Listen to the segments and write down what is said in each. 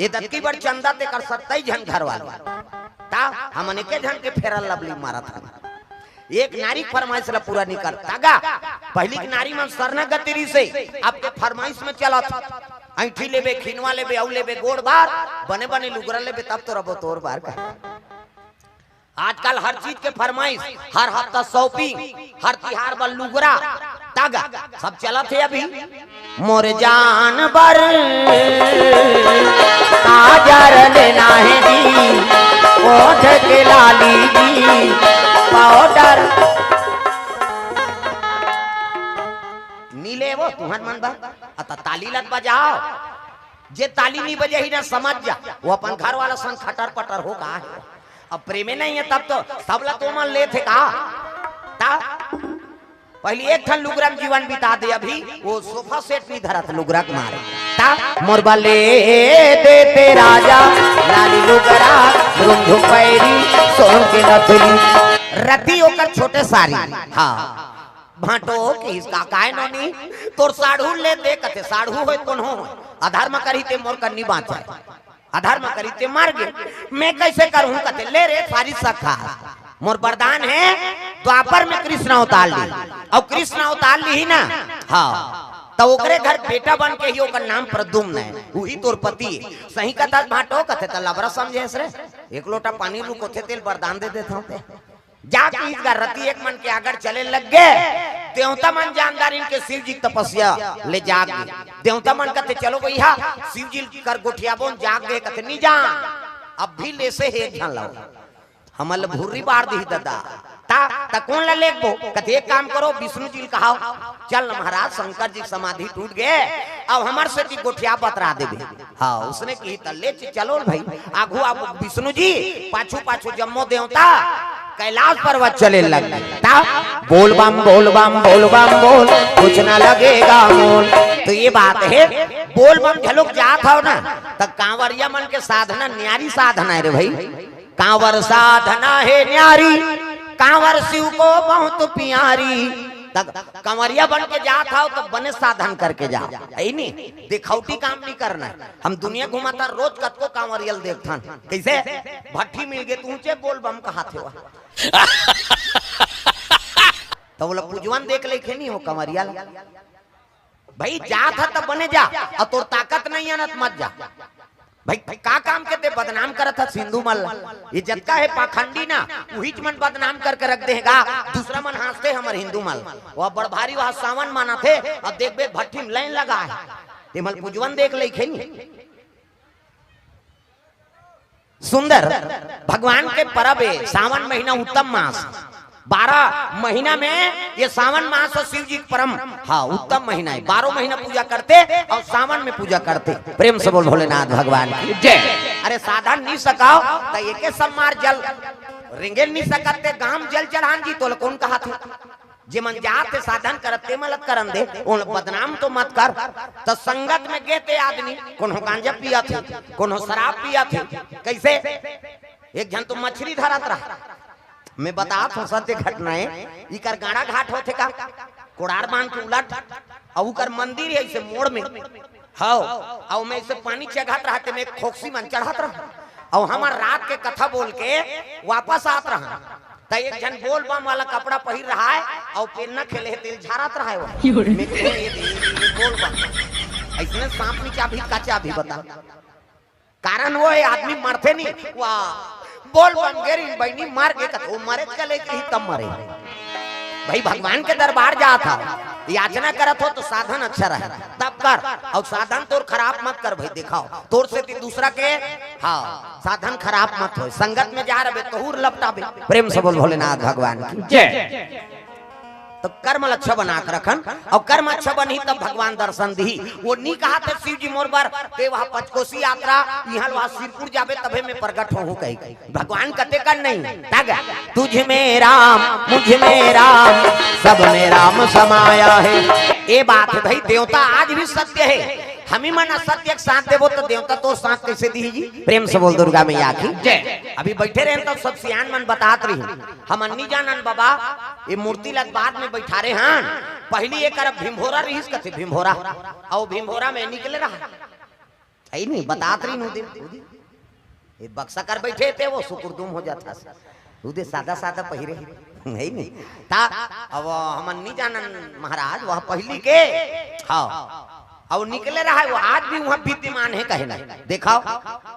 ये दत्ती बड़ चंदा ते कर 27 जन घर वाले ता हमने के जन के फेरल लवली मारा था। एक नारी फरमाइश ला पूरा नहीं करता गा। पहली की नारी मन सरना गतिरी से आपके फरमाइश में चला था। ऐठी लेबे, खिनवा लेबे, औ लेबे, गोड़ बार बने बने लुगरा लेबे, तब तो रबो तोर बार का। आजकल हर चीज के फरमाइश, हर हफ्ता शॉपिंग, हर तिहार बल लुगरा तागा सब चला थे। अभी मोर जान बर आजर लेना है जी, ओठ के लाली जी पाउडर नीले वो तुहर मन बा अता ताली लत बजाओ। जे ताली नहीं बजे ही ना समझ जा वो अपन घर वाला संग खटर पटर हो का है। अब प्रेमे नहीं है तब तो सबला तो मन ले थे का ता पहली एक ठन लुगरा में जीवन बिता दे। अभी वो सोफा सेट नहीं धरा था लुगरा के मारे ता मोरबा ले देते राजा लाली लुगरा रुंझु पैरी सोन के नथुली रति ओकर छोटे सारी। हाँ भाटो कि इसका काय नोनी तोर साढ़ू ले दे कते साढ़ू होय कोन हो आधार में करी ते मोर कन्नी बात है आधार में करी ते मार गे मैं कैसे करूं कते ले रे सारी सखा मोर वरदान है। द्वापर में कृष्ण अवतार ली और कृष्ण अवतार ली ही ना। हाँ तो ओकरे घर बेटा बन के ही ओकर नाम प्रद्युम्न है, वही तोर पति सही कथा भाटो कथे त लबरा समझे रे। एक लोटा पानी रुको थे तेल वरदान दे देता हूं जाके इसका रति एक मन के आगर चले लग गए। देवता मन जानदार इनके शिव जी तपस्या ले जाग देवता मन कहते चलो भैया शिव जी कर गोठिया बोन जाग गए कहते नहीं जा अब भी ले से हे ध्यान लाओ हमल भूरी बार दी दादा ता कौन ला लेबो कहते एक काम करो विष्णु जी कहाओ चल महाराज शंकर जी समाधि टूट गए अब हमार से गोठिया बतरा देबे। हाँ उसने की तले चलो भाई आगू आगू विष्णु जी पाछू पाछू जम्मो देवता कैलाश पर्वत चले लग बोल बम बोल बम बोल बम बोल कुछ ना लगेगा मोल। तो ये बात है बोल बम झलुक जात हो ना तब कांवरिया मन के साधना न्यारी साधना है रे भाई। कांवर साधना है न्यारी कांवर शिव को बहुत प्यारी। तब कंवरिया बन के जात हो तो बने साधन करके जा नहीं दिखौटी काम नहीं करना। हम दुनिया घुमाता रोज कतको कांवरियल देखथन कैसे भट्टी मिल गए तूचे बोल बम कहा थे तो बोला पूजवन देख लेखे नहीं हो कंवरिया भाई जात है तब बने जा और तोर ताकत नहीं है मत जा भाई का काम के ते बदनाम करत था सिंधु मल ये जतका है पाखंडी ना वही मन बदनाम करके रख देगा दूसरा मन हंसते हमर हिंदू मल वह बड़ भारी वह सावन माना थे और देख बे भट्टी में लाइन लगा है ते मल पूजवन देख लेखे नहीं। सुंदर भगवान के परब है सावन महीना उत्तम मास 12 महीना में ये सावन मास और शिव जी परम हाँ उत्तम महीना है। 12 महीना पूजा करते और सावन में पूजा करते। प्रेम से बोल भोलेनाथ भगवान की जय। अरे साधन नहीं सकाओ तो ये के सम्मार जल रिंगे नहीं सकते गांव जल चढ़ान जी तो कौन कहा था जे मन जाते साधन करते मलत करन दे उन बदनाम तो मत कर। तो संगत में गेते आदमी कौन हो गांजा पिया थे कौन हो शराब पिया थे कैसे एक जन तो मछली धरत रहा। मैं बता हूँ सत्य घटनाएं इकर गाड़ा घाट होते का कोड़ार बांध के उलट और उकर मंदिर है इसे मोड़ में हाँ और मैं इसे पानी चढ़ात रहते मैं खोक्सी मन चढ़ात रहा और हमार रात के कथा बोल के वापस आत रहा तो एक जन बोल बम वाला कपड़ा पहन रहा है और पेन न खेले तेल झाड़त रहा है वो बोल बम ऐसे सांप नीचे अभी कच्चा अभी बता कारण वो है आदमी मरते नहीं वाह बोल बम गेरी बहनी मार के कथो मरे चले के ही तब मरे भाई भगवान के दरबार जा था याचना करत हो तो साधन अच्छा रहे तब कर और साधन तोर खराब मत कर भाई दिखाओ तोर से दूसरा के हाँ साधन खराब मत हो संगत में जा रहे तोहूर लपटाबे। प्रेम से बोल भोलेनाथ भगवान की जय। तो कर्म अच्छा बना कर रखन और कर्म अच्छा बनी तब भगवान दर्शन दी। वो नहीं कहा था शिव जी मोर बार ते वहां पंचकोशी यात्रा यहाँ वहां सिरपुर जाबे तबे में प्रकट हो कही भगवान कते कर नहीं तग तुझ में राम मुझ में राम सब में राम समाया है। ये बात है भाई देवता आज भी सत्य है हम ही मन असत्य के साथ देवो तो देवता तो साथ कैसे दी जी। प्रेम से बोल दुर्गा मैया की जय। अभी बैठे रहे तो सब सियान मन बतात रही हम अन्नी जानन बाबा ये मूर्ति लग बाद में बैठा रहे हैं पहली एक भीमभोरा रही कथे भीमभोरा और भीमभोरा में निकले रहा आई नहीं बतात रही नु ये बक्सा कर बैठे थे वो सुकुरदुम हो जाता उदे सादा सादा पहिरे नहीं नहीं ता अब हमन नहीं जानन महाराज वह पहली के हाँ और निकले रहा है वो आज भी वहाँ विद्यमान है कहे ना देखाओ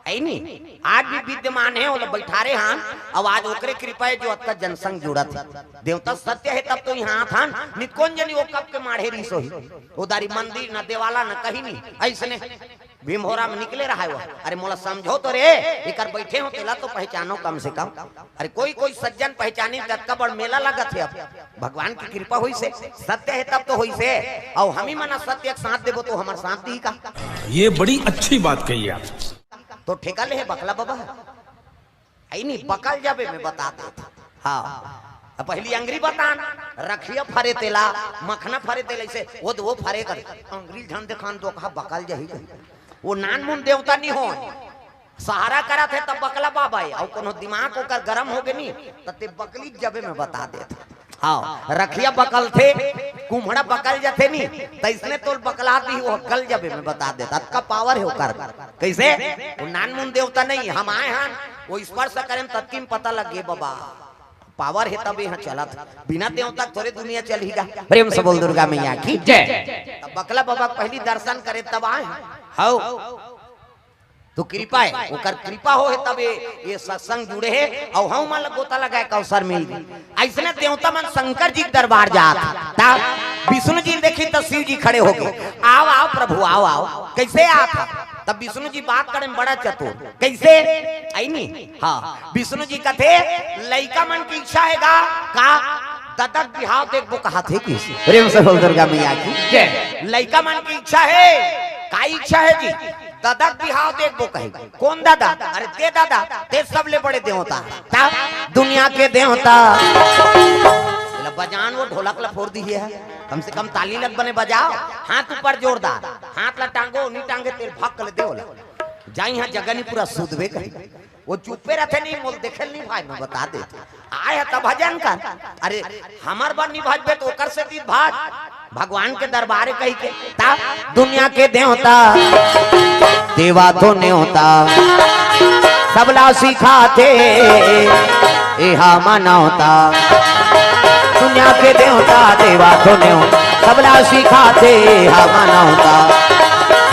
ऐ नहीं आज भी विद्यमान है वो बैठा रहे हान अब आज ओकरे कृपा है जो अत्ता जनसंग जुड़ा था देवता सत्य है तब तो यहाँ था निकोन जनी वो कब के माढ़े रिसो ही उदारी मंदिर न देवाला न कहीं नहीं ऐसने भीमहोरा में निकले रहा है वो अरे मोला समझो तो रे इकर बैठे हो तेला तो पहचानो कम से कम अरे कोई कोई सज्जन पहचानी का बड़ मेला लगा थे अब भगवान की कृपा हुई से सत्य है तब तो हुई से और हम ही मना सत्य साथ देवो तो हमारे साथ दी का ये बड़ी अच्छी बात कही आप तो ठेका ले है बकला बाबा आई नहीं बकल जाबे में बताते हाँ पहली अंग्री बतान रखिया फरे तेला मखना फरे तेला से वो फरे कर अंग्री झन देखान दो कहा बकल जही वो नान मुन देवता नहीं हो सहारा करा थे तब बकला बाबा है और कोनो दिमाग होकर गरम हो गए नहीं तब बकली जबे में बता देते हाँ रखिया बकल थे कुम्हड़ा बकल जाते नहीं तो इसने तो बकला दी वो कल जबे में बता देता का पावर है होकर कैसे वो नान मुन देवता नहीं हम आए हैं वो स्पर्श करें तब की पता लग गए बाबा पावर है तब यहाँ चला था बिना देवता थोड़े दुनिया चलेगा प्रेम से बोल दुर्गा मैया की जय बकला बाबा पहली दर्शन करे तब आए हाउ तो कृपा है ओकर कृपा हो है तब ये सत्संग जुड़े है और हम मान गोता लगाए का अवसर मिल गई ऐसने देवता मन शंकर जी दरबार जाता विष्णु जी देखी तो शिव जी खड़े हो गए आओ आओ प्रभु आओ आओ कैसे आता तब विष्णु जी बात करे बड़ा चतुर कैसे आई नहीं हाँ विष्णु जी का थे लइका मन की इच्छा है का ददक बिहाव देख वो कहा थे कि प्रेम से बोल दुर्गा मैया की लइका मन की इच्छा है का इच्छा है जी ददक बिहाव देख वो कहे कौन दादा अरे दे दादा दे सबले बड़े देवता दुनिया के देवता बजान वो ढोलक ला फोड़ दी है कम से कम ताली लग बने बजाओ हाथ ऊपर जोरदार हाथ ला टांगो नहीं टांगे तेल भाग कर दे जाई यहाँ जगह नहीं पूरा सुधवे कहीं वो चुप्पे रहते नहीं मोल देखे नहीं भाई मैं बता दे आए है तब भजन कर अरे हमार बार नहीं भाजबे तो कर से भाज भगवान के दरबारे कही के ता दुनिया के देवता देवा तो न्योता सबला सिखाते एहा मनौता दुनिया के देवता देवा तो न्योता सबला सिखाते एहा मनौता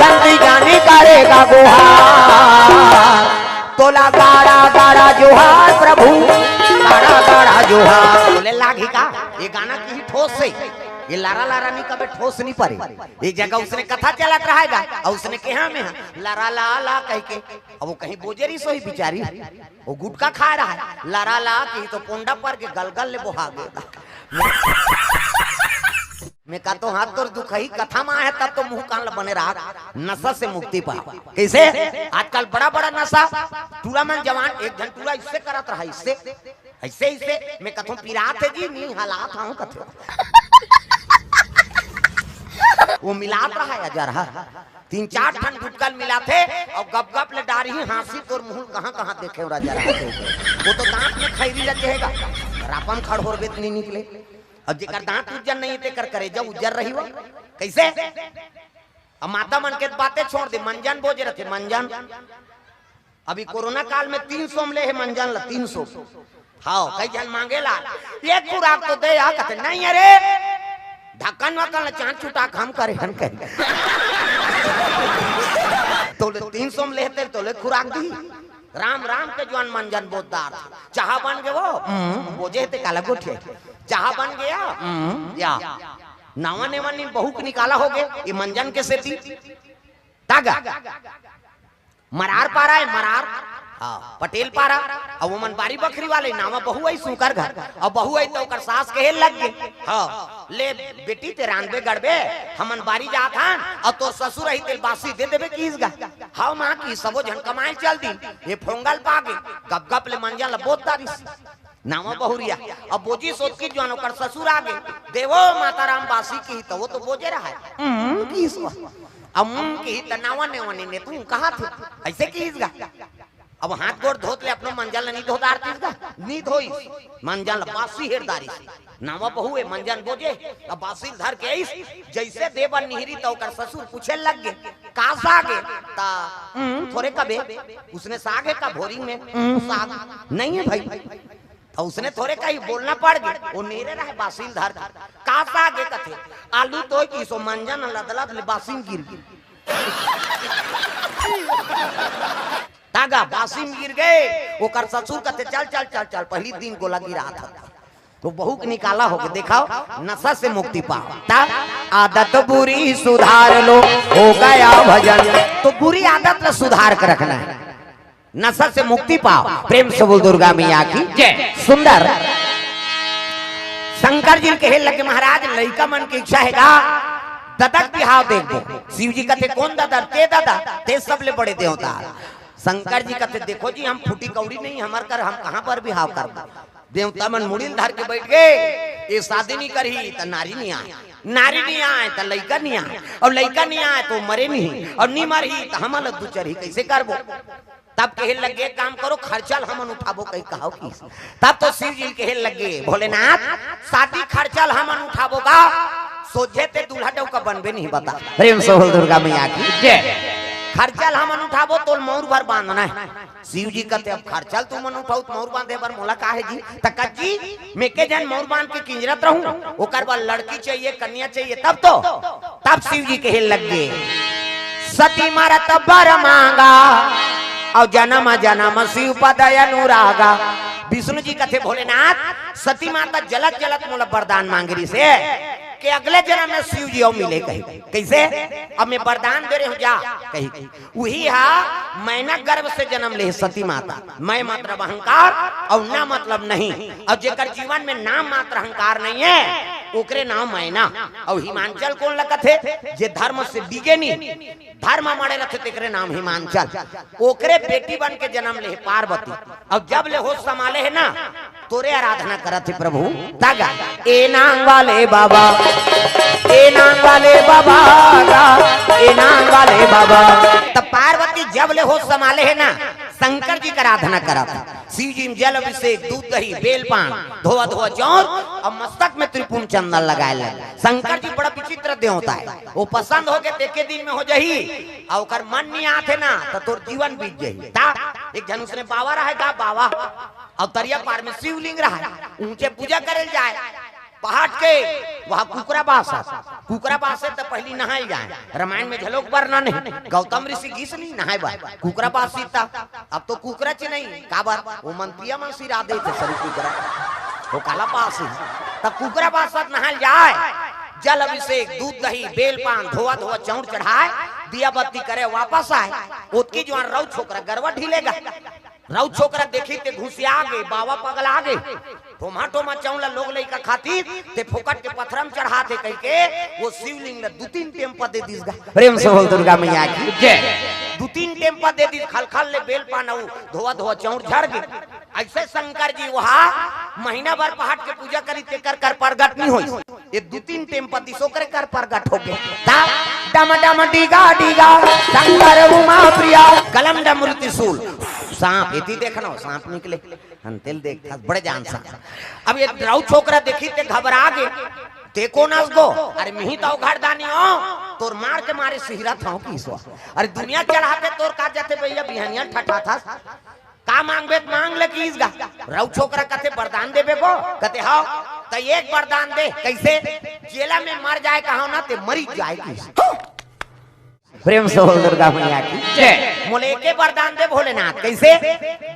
संत जाने करेगा गुहार तोला गाड़ा गाड़ा जोहार प्रभु गाड़ा गाड़ा जोहार बोले लागी का ये गाना की ही ठोस से ये लारा लारा नहीं कभी ठोस नहीं पड़े एक जगह उसने कथा चलात रहेगा और उसने कहा में लारा ला ला कह के अब वो कहीं बोजेरी सोई बिचारी वो गुटका खा रहा है लारा ला की तो पोंडा पर के गलगल ले बोहा गया मैं कहता हूँ हाथ तो दुख ही कथा में है तब तो मुंह कान बने रहा नशा से मुक्ति पा कैसे आजकल बड़ा बड़ा नशा टूरा मन जवान एक घंटा टूरा इससे करत रहा इससे ऐसे ऐसे मैं कहता हूँ पिरात है जी नहीं हालात हूँ कथे वो मिलात रहा है जरा 3-4 ठन गुटकल मिलाते और गप गप ले डारी हांसी तोर मुंह कहाँ कहाँ देखे जरा वो तो दांत में खैरी रहेगा रापम खड़ हो बेत नहीं निकले और जेकर दांत उज्जर नहीं ते कर करे जब उज्जर रही हो कैसे अब माता मन के बातें छोड़ दे मंजन बोझ रखे मंजन अभी कोरोना काल में 300 में ले है मंजन ला 300 हाँ कई जन मांगेला एक खुराक तो दे आ कहते नहीं अरे ढक्कन वक्कन चांद छुटा हम करे हन कहे तो 300 में लेते तो ले खुराक दी राम राम के जवान मंजन बोधदार चाह बन गए वो बोझे थे काला गोठे चाह बन गया या नावा नेवा ने बहु निकाला हो गए ये मंजन के सेती तागा मरार पारा है मरार पटेल पारा और वो मन बारी बकरी वाले नावा बहु आई सुकर घर और बहु आई तो कर सास कहे लग गए हाँ ले बेटी ते रानबे गड़बे हमन बारी जात हन और तो ससुर ही तेल बासी दे देबे कीसगा हां मां की सबो जन कमाई चल दी ये फोंगल पागे गप गप ले मंजन ल बहुत तारी नावा बहुरिया अब बोजी सोच की जवान कर ससुर आगे देवो माता राम बासी की तो वो तो बोझे रहा है कीसवा अब की तनावा ने ने तू कहां थे ऐसे कीसगा अब हाथ गोड़ धोत ले अपनो मंजन नहीं धोत आरती का नहीं धोई मंजन बासी हेरदारी नावा बहु है मंजन बोझे अब बासी धर के जैसे देवन निहरी तो कर ससुर पूछे लग गए का साग है ता थोड़े कबे उसने साग है का भोरी में साग नहीं है भाई और उसने थोड़े कहीं बोलना पड़ गया वो नेरे रहे बासिल धर का साग है कथे आलू तो की सो मंजन लदलत ले बासिम गिर तागा बासिम गिर गए वो कर ससुर कथे चल चल चल चल पहली दिन गोला गिरा था तो बहू के निकाला होके दिखाओ नशा से मुक्ति पाओ आदत बुरी सुधार लो हो गया भजन तो बुरी आदत में सुधार कर रखना है नशा से मुक्ति पाओ प्रेम से बोल दुर्गा मैया की जय सुंदर शंकर जी कहे लगे महाराज लड़का मन की इच्छा है ददक बिहाव देखो शिव जी कहते कौन दादा ते दादा ते सबले बड़े देवता शंकर जी कहते देखो जी हम फूटी कौड़ी नहीं हमार कर हम कहां पर बिहाव कर देवता मन मुड़िल धर के बैठ गए ये शादी नहीं करी तो नारी नहीं आए तो लड़का नहीं आए और लड़का नहीं आए तो मरे नहीं और नहीं मरी तो हम अलग चढ़ी कैसे करबो तब कहे लगे काम करो खर्चल हमन उठाबो कहीं कहो की तब तो शिव जी कहे लगे भोलेनाथ शादी खर्चल हमन उठाबो का सोचे ते दूल्हा का बनबे नहीं बता प्रेम से बोल दुर्गा मैया की जय खर्चल हमन उठाबो तो मोर भर बांधना है शिव जी कहते अब खर्चल तुम मन उठाओ तो मोर बांधे बर मोला का है जी तक जी मैं के जन मोर बांध के किंजरत रहूं ओकर बाद लड़की चाहिए कन्या चाहिए तब शिव जी कहे लगे सती मरत बर मांगा और जन्म जन्म शिव पद अनुरागा विष्णु जी कहते भोलेनाथ सती माता जलत जलत मोला वरदान मांगरी से कि अगले जन्म में शिव जी मिले कही कैसे अब मैं वरदान दे रही हूँ जा कही वही है मैना गर्भ से जन्म ले सती माता मैं मतलब अहंकार और ना मतलब नहीं और जेकर जीवन में नाम मात्र अहंकार नहीं है ओकरे नाम मैना और हिमांचल कौन लगत है जे धर्म से डीगे नहीं धर्म मारे रखे तेकरे नाम हिमांचल ओकरे बेटी बन के जन्म ले पार्वती अब जब ले होश संभाले है ना तोरे आराधना करत है प्रभु तागा ए नाम वाले बाबा ए नाम वाले बाबा ए नाम वाले बाबा तब पार्वती जब ले होश संभाले है ना शंकर जी का आराधना करा था शिव जी जल अभिषेक दूध दही बेलपान धोआ धोआ चौर और मस्तक में त्रिपुण चंदन लगाए लगे शंकर जी बड़ा विचित्र देवता है वो पसंद हो के देखे दिन में हो जाही और ओकर मन नहीं आते ना तो तोर जीवन बीत जाही ता एक जन उसने बाबा रहा गा बाबा और तरिया पार में शिवलिंग रहा ऊंचे पूजा करे जाए पहाड़ के वहाँ कुकराबास से तो पहली नहाई जाए रामायण में झलोक वर्णन नहीं गौतम ऋषि घीस नहीं नहाए बा कुकराबास सीता अब तो कुकरा च नहीं काबर वो मंत्रिया में सिरा दे थे सरी कुकरा वो काला पास ही तब कुकराबास नहाल जाए जल अभिषेक दूध दही बेलपान धोआ धोआ चौड़ चढ़ाए दिया बत्ती करे वापस आए उसकी जो रौ छोकरा गरवा ढीलेगा रौ छोकरा देखी ते घुसिया गए बाबा पगला गए टोमा चौला लोग लइका खातिर ते फोकट के पत्थरम चढ़ाते कह के वो शिवलिंग ने 2-3 टेम्पा दे दीसगा प्रेम से बोल दुर्गा मैया की जय 2-3 टेम्पा दे दी खलखल ले बेल पाना धोआ धोआ चौर झड़ गए ऐसे शंकर जी वहाँ महीना भर पहाड़ के पूजा करी ते कर प्रगट नहीं हुई ये 2-3 टेम्पा दिसो करे कर प्रगट हो गए डम डम डीगा डीगा शंकर उमा प्रिया कलम डमरू त्रिशूल सांप इति देखना सांप निकले हंतेल देख बड़े जान सा अब ये द्रौ छोकरा देखी ते घबरा गए देखो नस गो अरे मिही तो घरदानी हो तोर मार के मारे सिहरा था की सो अरे दुनिया चढ़ाते तोर का जाते भैया बिहनिया ठठा था का मांगबे मांग ले की इसगा रौ छोकरा कथे वरदान देबे को कते हां तो एक वरदान दे कैसे जेला में मर जाए कहो ना ते मरी जाए की प्रेम से बोल दुर्गा मैया की जय मोले के वरदान दे भोलेनाथ कैसे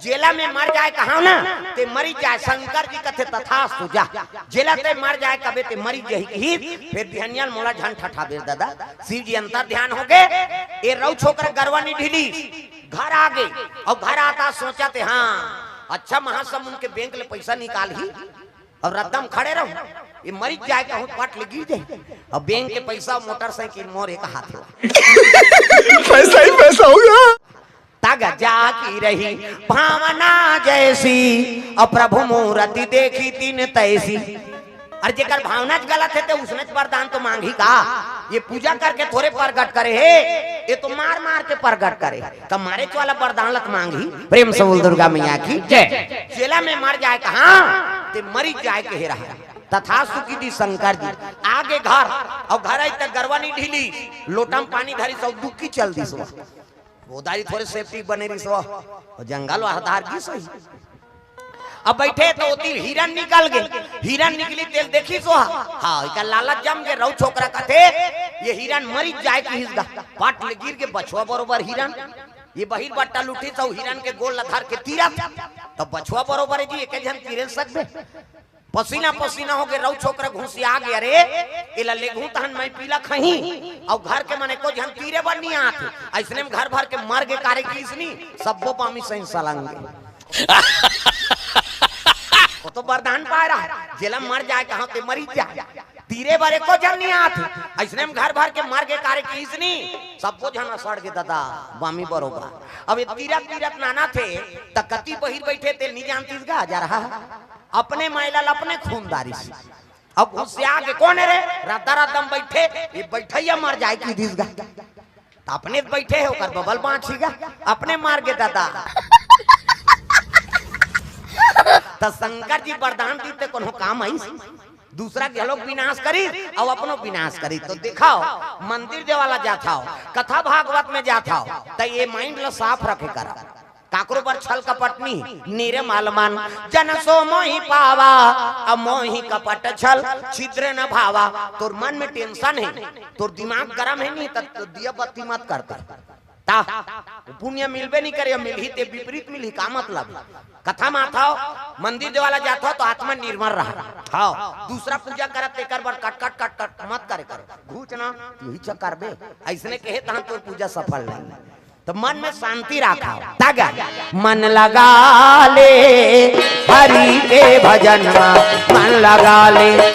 जेला में मर जाए कहा ना ते मरी जाए शंकर जी कथे तथास्तु जा जेला ते मर जाए कबे ते मरी जाही फिर बिहनिया मोला झन ठठा बेर दादा शिव जी अंतर ध्यान हो गए ये रौ छोकरा गरवा नहीं ढीली घर आ गई और घर आता सोचा थे हाँ अच्छा महासमुंद के बैंक ले पैसा निकाल ही और रद्दम खड़े रहो ये मरी जाए कहूँ पट ले गिर जाए और बैंक के पैसा मोटरसाइकिल मोर एक हाथ पैसा ही पैसा होगा तग जाकी रही भावना जैसी और प्रभु मूर्ति देखी तीन तैसी अरे जेकर भावना गलत है तो उसने वरदान तो मांगी का ये पूजा करके थोड़े प्रगट करे है ये तो मार मार के प्रगट करे तो मारे वाला वरदान लत मांगी प्रेम से बोल दुर्गा मैया की जय जेला में मर जाए कहा ते मरी जाए के रहा तथास्तु की दी शंकर जी आगे घर और घर आई तक गरवा नहीं ढीली लोटा में पानी धरी सब दुखी चल दी सो गोदारी थोड़े सेफ्टी बने रही सो और जंगल हदार की सही। अब बैठे तो होती हिरन निकल गए, हिरन निकली तेल देखी सो हाँ इका लालच जम के रहू छोकरा कथे ये हिरन मरी जाए कि हिसगा पाट ले गिर के बछुआ बरोबर हिरन ये बहिर बट्टा लुटी तो हिरन के गोल लधार के तीरा तो बछुआ बरोबर है जी एक जन तीरे सकबे पसीना पसीना हो गए रहू छोकरा घुसी आ गया रे इला ले घू तहन मैं पीला खही और घर के माने को जन तीरे बनी आत ऐसने में घर भर के मर के कारे की इसनी सबो पामी सही सलांगे वो तो वरदान पा रहा जेला मर जाए कहां ते मरी जाए तीरे बारे को जन नहीं आत ऐसने में घर भर के मर के कारे की इसनी सबको जन सड़ के दादा बामी बरोबर। अब ये तीरथ तीरथ नाना थे तकती बहिर बैठे थे नहीं जानती गा जा रहा अपने महिला अपने खूनदारी से अब उससे आगे कौन है रे राता रातम बैठे ये बैठैया मर जाए की दिसगा अपने बैठे हो कर बबल बाँचीगा अपने मार के दादा तो शंकर जी वरदान दीते कोनो काम आई दूसरा के लोग विनाश करी और अपनो विनाश करी। तो दिखाओ मंदिर देवाला जाता हो कथा भागवत में जाता हो तो ये माइंड ला साफ रखे करा काकरो पर छल कपटनी नीरे मालमान जन सो मोहि पावा अब मोहि कपट छल छिद्र न भावा। तोर मन में टेंशन है तोर दिमाग गरम है नहीं तो दिया बत्ती मत करता ता पुण्य मिलबे नहीं करे मिलही ते विपरीत मिलही का मतलब कथा में आता हो मंदिर देवाला जाता हो तो आत्मा निर्मल रहा हाँ दूसरा पूजा करत तेकर बार कट कट कट कट मत करे कर घूचना यही चक्कर बे ऐसने कहे तहां तो पूजा सफल नहीं तो मन में शांति रखा तागा मन लगा ले हरि के भजन मन लगा ले।